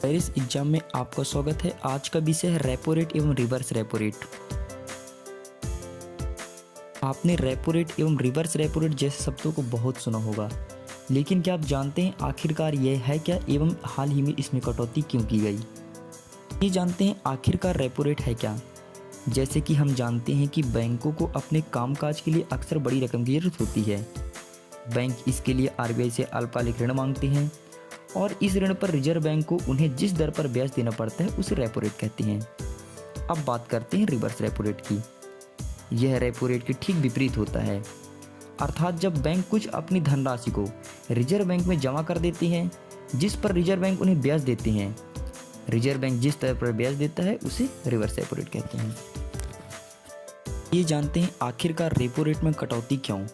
Paris exam में आपका स्वागत है। आज का विषय है रेपो रेट एवं रिवर्स रेपो रेट। आपने रेपो रेट एवं रिवर्स रेपो रेट जैसे शब्दों को बहुत सुना होगा, लेकिन क्या आप जानते हैं आखिरकार यह है क्या एवं हाल ही में इसमें कटौती क्यों की गई? ये जानते हैं आखिरकार रेपो रेट है क्या। जैसे कि हम जानते हैं कि बैंकों को अपने कामकाज के लिए अक्सर बड़ी रकम की जरूरत होती है। बैंक इसके लिए आरबीआई से अल्पकालिक ऋण मांगते हैं और इस ऋण पर रिजर्व बैंक को उन्हें जिस दर पर ब्याज देना पड़ता है उसे रेपो रेट कहते हैं। अब बात करते हैं रिवर्स रेपो रेट की। यह रेपो रेट के ठीक विपरीत होता है, अर्थात जब बैंक कुछ अपनी धनराशि को रिजर्व बैंक में जमा कर देते हैं जिस पर रिजर्व बैंक उन्हें ब्याज देते हैं। रिजर्व बैंक जिस दर पर ब्याज देता है उसे रिवर्स रेपो रेट कहते हैं। ये जानते हैं आखिरकार रेपो रेट में कटौती क्यों।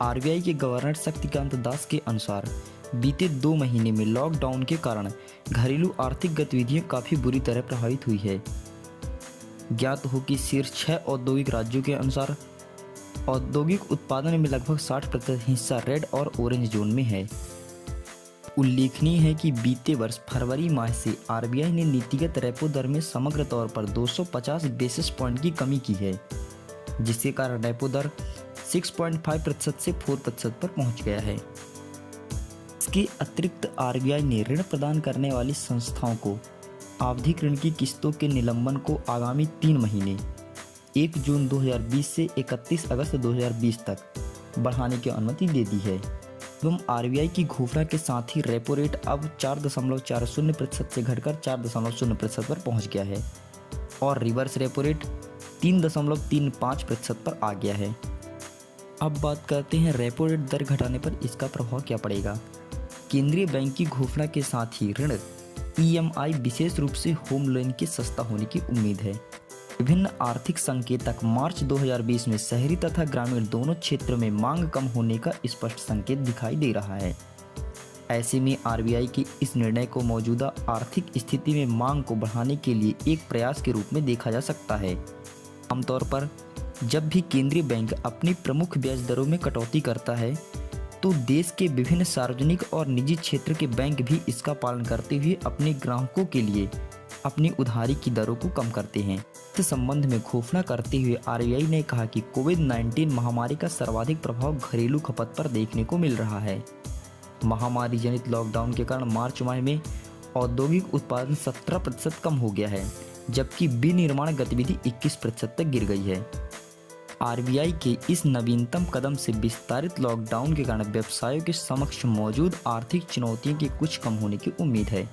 आरबीआई के गवर्नर शक्तिकांत दास के अनुसार बीते 2 महीने में लॉकडाउन के कारण घरेलू आर्थिक गतिविधियां काफ़ी बुरी तरह प्रभावित हुई है। ज्ञात हो कि शीर्ष 6 औद्योगिक राज्यों के अनुसार औद्योगिक उत्पादन में लगभग 60% हिस्सा रेड और ऑरेंज जोन में है। उल्लेखनीय है कि बीते वर्ष फरवरी माह से आरबीआई ने नीतिगत रेपो दर में समग्र तौर पर 250 बेसिस पॉइंट की कमी की है, जिसके कारण रेपो दर 6.5% से 4% पर पहुंच गया है। इसके अतिरिक्त आरबीआई ने ऋण प्रदान करने वाली संस्थाओं को आवधिक ऋण की किस्तों के निलंबन को आगामी 3 महीने 1 जून 2020 से 31 अगस्त 2020 तक बढ़ाने की अनुमति दे दी है। एवं आरबीआई की घोषणा के साथ ही रेपो रेट अब 4.40% से घटकर 4.0% पर पहुंच गया है और रिवर्स रेपो रेट 3.35% पर आ गया है। अब बात करते हैं रेपो रेट दर घटाने पर इसका प्रभाव क्या पड़ेगा। केंद्रीय बैंक की घोषणा के साथ ही ऋण ईएमआई विशेष रूप से होम लोन के सस्ता होने की उम्मीद है। विभिन्न आर्थिक संकेतक मार्च 2020 में शहरी तथा ग्रामीण दोनों क्षेत्रों में मांग कम होने का स्पष्ट संकेत दिखाई दे रहा है। ऐसे में आरबीआई के इस निर्णय को मौजूदा आर्थिक स्थिति में मांग को बढ़ाने के लिए एक प्रयास के रूप में देखा जा सकता है। आमतौर पर जब भी केंद्रीय बैंक अपनी प्रमुख ब्याज दरों में कटौती करता है तो देश के विभिन्न सार्वजनिक और निजी क्षेत्र के बैंक भी इसका पालन करते हुए अपने ग्राहकों के लिए अपनी उधारी की दरों को कम करते हैं। इस संबंध में घोषणा करते हुए आरबीआई ने कहा कि कोविड-19 महामारी का सर्वाधिक प्रभाव घरेलू खपत पर देखने को मिल रहा है। महामारी जनित लॉकडाउन के कारण मार्च माह में औद्योगिक उत्पादन 17% कम हो गया है, जबकि विनिर्माण गतिविधि 21% तक गिर गई है। आरबीआई के इस नवीनतम कदम से विस्तारित लॉकडाउन के कारण व्यवसायों के समक्ष मौजूद आर्थिक चुनौतियों के कुछ कम होने की उम्मीद है।